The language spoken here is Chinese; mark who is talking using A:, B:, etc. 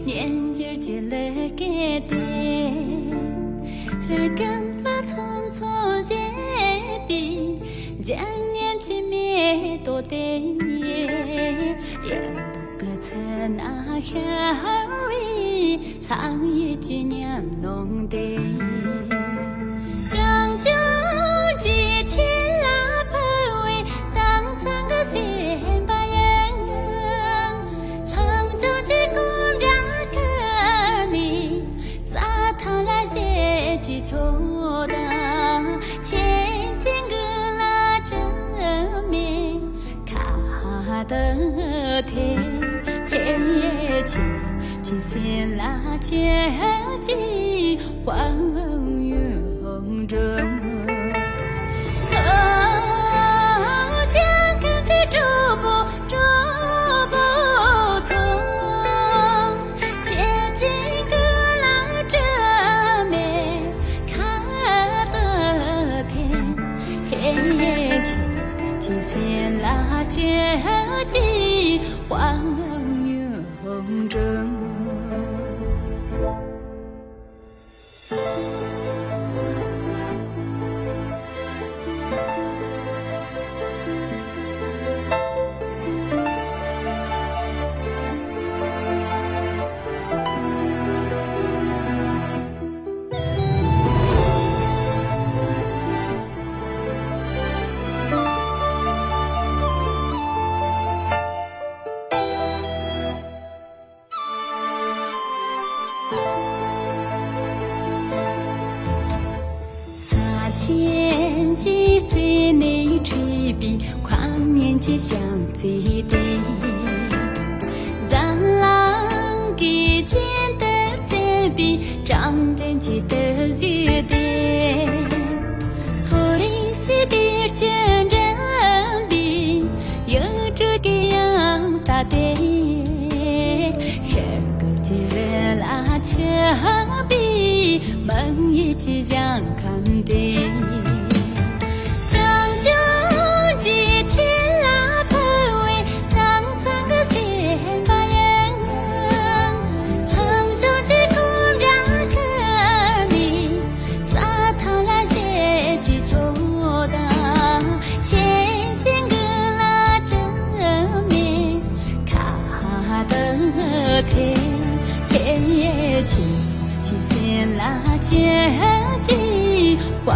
A: 年节节来给的，来干了匆匆些比，将年纪灭多的，也都个在那海里，浪也纪念弄的。秋的千千个拉着面，卡的天黑起，几线拉接近黄云中。拉接近黄云中。千机在内吹笔，狂年纪相记的，咱郎给见的在比，长得记得热的，头里记得见人比，有这个样大的，黑个节日拉墙壁，梦一起想看的。天气线拉接近黄